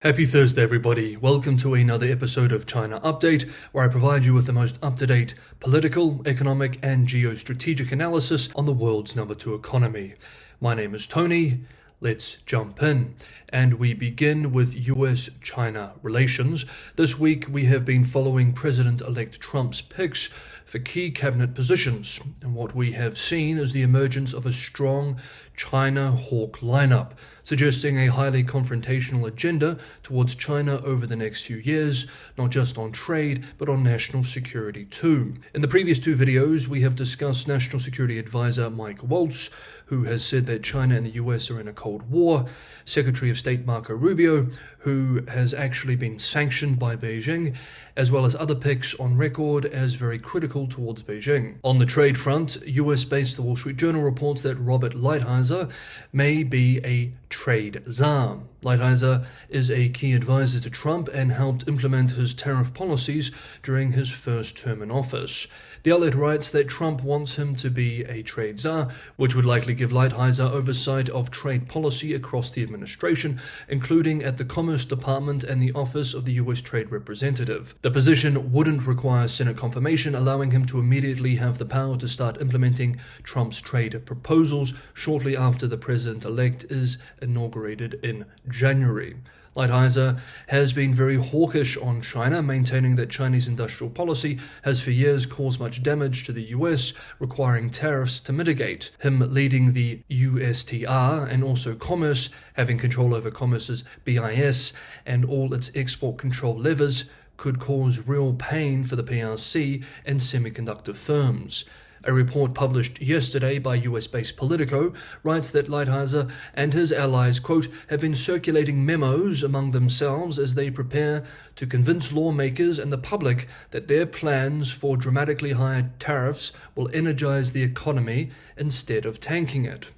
Happy Thursday, everybody. Welcome to another episode of China Update, where I provide you with the most up-to-date political, economic, and geostrategic analysis on the world's #2 economy. My name is Tony. Let's jump in. And we begin with US-China relations. This week, we have been following President-elect Trump's picks for key cabinet positions. And what we have seen is the emergence of a strong China hawk lineup, suggesting a highly confrontational agenda towards China over the next few years, not just on trade, but on national security too. In the previous two videos, we have discussed National Security Advisor Mike Waltz, who has said that China and the US are in a Cold War, Secretary of State Marco Rubio, who has actually been sanctioned by Beijing, as well as other picks on record as very critical towards Beijing. On the trade front, US-based The Wall Street Journal reports that Robert Lighthizer may be a trade czar. Lighthizer is a key advisor to Trump and helped implement his tariff policies during his first term in office. The outlet writes that Trump wants him to be a trade czar, which would likely give Lighthizer oversight of trade policy across the administration, including at the Commerce Department and the Office of the U.S. Trade Representative. The position wouldn't require Senate confirmation, allowing him to immediately have the power to start implementing Trump's trade proposals shortly after the president-elect is inaugurated in January. Lighthizer has been very hawkish on China, maintaining that Chinese industrial policy has for years caused much damage to the US, requiring tariffs to mitigate. Him leading the USTR and also Commerce, having control over Commerce's BIS and all its export control levers, could cause real pain for the PRC and semiconductor firms. A report published yesterday by US-based Politico writes that Lighthizer and his allies, quote, have been circulating memos among themselves as they prepare to convince lawmakers and the public that their plans for dramatically higher tariffs will energize the economy instead of tanking it,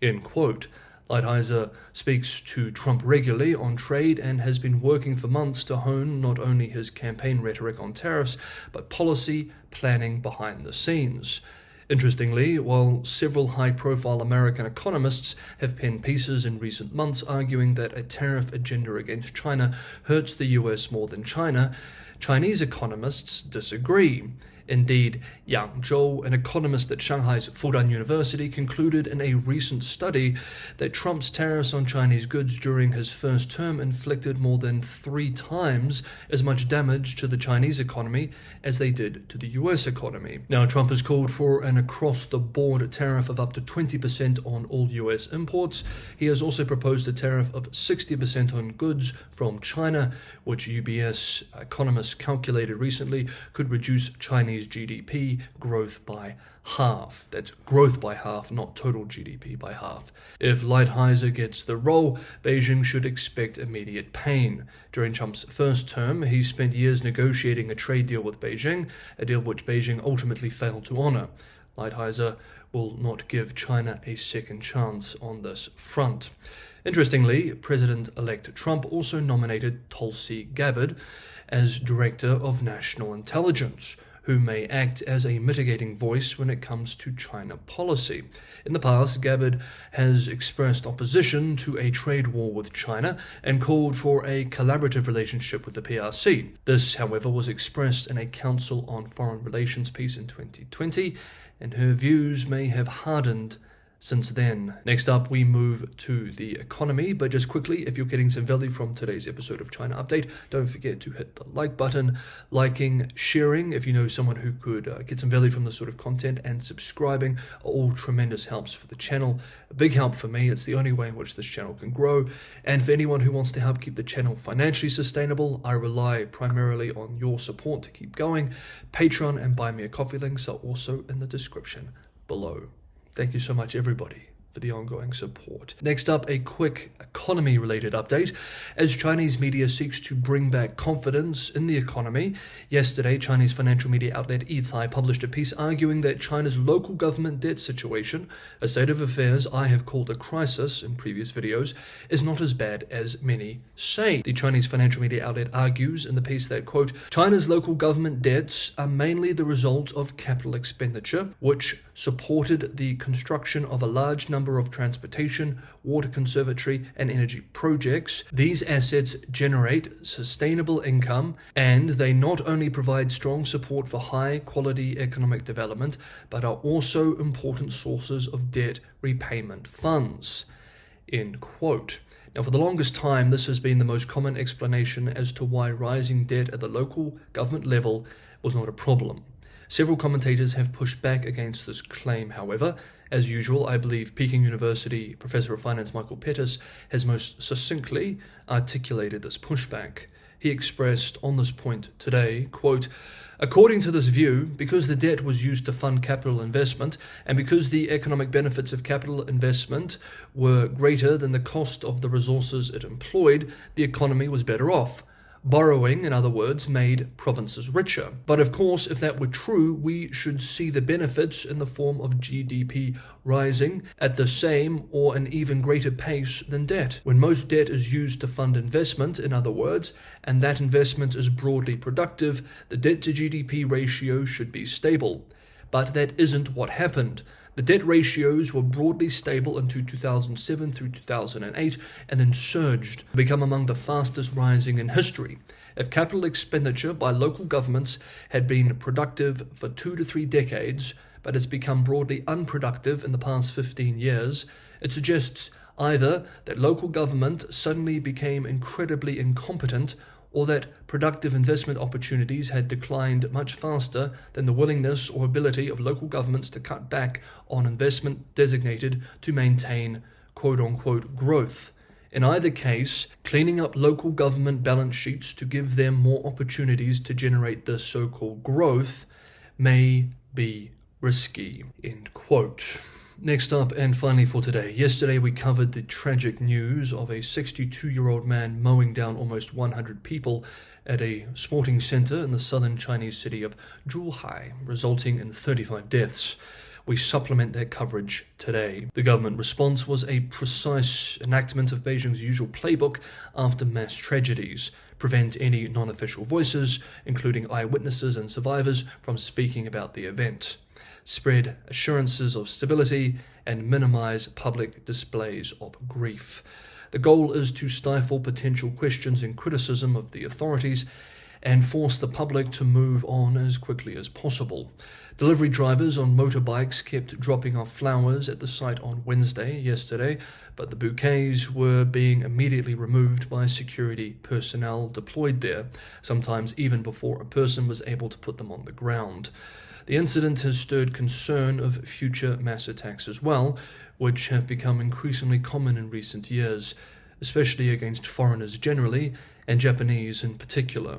end quote. Lighthizer speaks to Trump regularly on trade and has been working for months to hone not only his campaign rhetoric on tariffs, but policy planning behind the scenes. Interestingly, while several high-profile American economists have penned pieces in recent months arguing that a tariff agenda against China hurts the US more than China, Chinese economists disagree. Indeed, Yang Zhou, an economist at Shanghai's Fudan University, concluded in a recent study that Trump's tariffs on Chinese goods during his first term inflicted more than 3 times as much damage to the Chinese economy as they did to the US economy. Now, Trump has called for an across-the-board tariff of up to 20% on all US imports. He has also proposed a tariff of 60% on goods from China, which UBS economists calculated recently could reduce Chinese GDP growth by half. That's growth by half, not total GDP by half. If Lighthizer gets the role, Beijing should expect immediate pain. During Trump's first term, he spent years negotiating a trade deal with Beijing, a deal which Beijing ultimately failed to honor. Lighthizer will not give China a second chance on this front. Interestingly, President-elect Trump also nominated Tulsi Gabbard as Director of National Intelligence, who may act as a mitigating voice when it comes to China policy. In the past, Gabbard has expressed opposition to a trade war with China and called for a collaborative relationship with the PRC. This, however, was expressed in a Council on Foreign Relations piece in 2020, and her views may have hardened since then. Next up, we move to the economy, but just quickly, if you're getting some value from today's episode of China Update, don't forget to hit the like button, liking, sharing if you know someone who could get some value from this sort of content, and subscribing are all tremendous helps for the channel. A big help for me. It's the only way in which this channel can grow, and for anyone who wants to help keep the channel financially sustainable, I rely primarily on your support to keep going. Patreon and Buy Me a Coffee links are also in the description below. Thank you so much, everybody, for the ongoing support. Next up, a quick economy-related update. As Chinese media seeks to bring back confidence in the economy, yesterday, Chinese financial media outlet Zhuhai published a piece arguing that China's local government debt situation, a state of affairs I have called a crisis in previous videos, is not as bad as many say. The Chinese financial media outlet argues in the piece that, quote, China's local government debts are mainly the result of capital expenditure, which supported the construction of a large number number of transportation, water conservatory, and energy projects. These assets generate sustainable income, and they not only provide strong support for high-quality economic development, but are also important sources of debt repayment funds." End quote. Now, for the longest time, this has been the most common explanation as to why rising debt at the local government level was not a problem. Several commentators have pushed back against this claim, however. As usual, I believe Peking University Professor of Finance Michael Pettis has most succinctly articulated this pushback. He expressed on this point today, quote, "According to this view, because the debt was used to fund capital investment, and because the economic benefits of capital investment were greater than the cost of the resources it employed, the economy was better off. Borrowing, in other words, made provinces richer. But of course, if that were true, we should see the benefits in the form of GDP rising at the same or an even greater pace than debt. When most debt is used to fund investment, in other words, and that investment is broadly productive, the debt to GDP ratio should be stable. But that isn't what happened. The debt ratios were broadly stable until 2007 through 2008 and then surged to become among the fastest rising in history. If capital expenditure by local governments had been productive for 2 to 3 decades, but has become broadly unproductive in the past 15 years, it suggests either that local government suddenly became incredibly incompetent, or that productive investment opportunities had declined much faster than the willingness or ability of local governments to cut back on investment designated to maintain quote-unquote growth. In either case, cleaning up local government balance sheets to give them more opportunities to generate this so-called growth may be risky." End quote. Next up, and finally for today, yesterday we covered the tragic news of a 62-year-old man mowing down almost 100 people at a sporting center in the southern Chinese city of Zhuhai, resulting in 35 deaths. We supplement that coverage today. The government response was a precise enactment of Beijing's usual playbook after mass tragedies: prevent any non-official voices, including eyewitnesses and survivors, from speaking about the event, spread assurances of stability, and minimize public displays of grief. The goal is to stifle potential questions and criticism of the authorities and force the public to move on as quickly as possible. Delivery drivers on motorbikes kept dropping off flowers at the site on yesterday, but the bouquets were being immediately removed by security personnel deployed there, sometimes even before a person was able to put them on the ground. The incident has stirred concern of future mass attacks as well, which have become increasingly common in recent years, especially against foreigners generally, and Japanese in particular.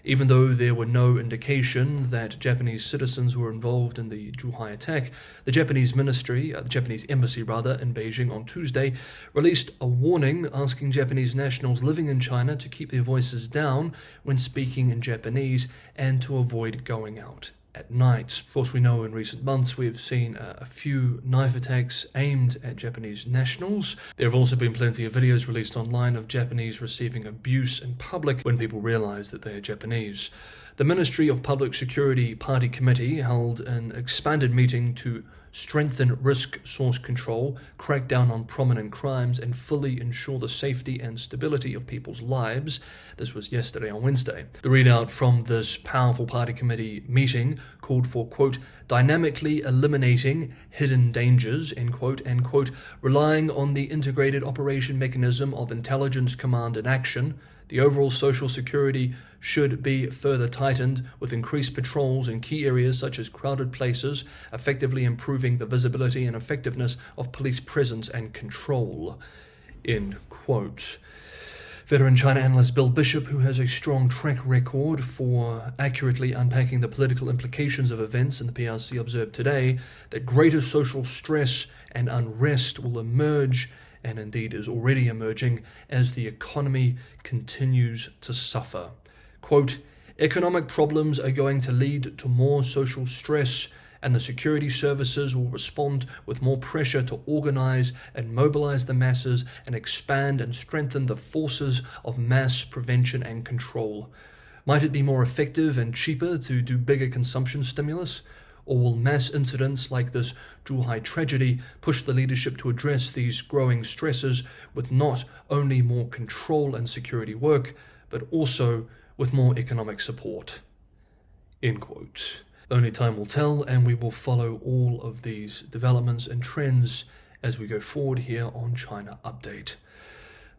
Even though there were no indication that Japanese citizens were involved in the Zhuhai attack, the Japanese embassy in Beijing on Tuesday released a warning asking Japanese nationals living in China to keep their voices down when speaking in Japanese and to avoid going out at night. Of course, we know in recent months we have seen a few knife attacks aimed at Japanese nationals. There have also been plenty of videos released online of Japanese receiving abuse in public when people realize that they are Japanese. The Ministry of Public Security Party Committee held an expanded meeting to strengthen risk source control, crack down on prominent crimes, and fully ensure the safety and stability of people's lives. This was yesterday on Wednesday. The readout from this powerful party committee meeting called for, quote, dynamically eliminating hidden dangers, end quote, relying on the integrated operation mechanism of intelligence command and action. The overall social security should be further tightened with increased patrols in key areas such as crowded places, effectively improving the visibility and effectiveness of police presence and control. End quote. Veteran China analyst Bill Bishop, who has a strong track record for accurately unpacking the political implications of events in the PRC, observed today that greater social stress and unrest will emerge, and indeed is already emerging, as the economy continues to suffer. Quote, economic problems are going to lead to more social stress, and the security services will respond with more pressure to organize and mobilize the masses and expand and strengthen the forces of mass prevention and control. Might it be more effective and cheaper to do bigger consumption stimulus? Or will mass incidents like this Zhuhai tragedy push the leadership to address these growing stresses with not only more control and security work, but also with more economic support? End quote. Only time will tell, and we will follow all of these developments and trends as we go forward here on China Update.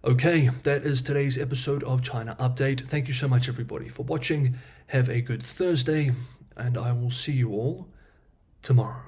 Okay, that is today's episode of China Update. Thank you so much, everybody, for watching. Have a good Thursday, and I will see you all tomorrow.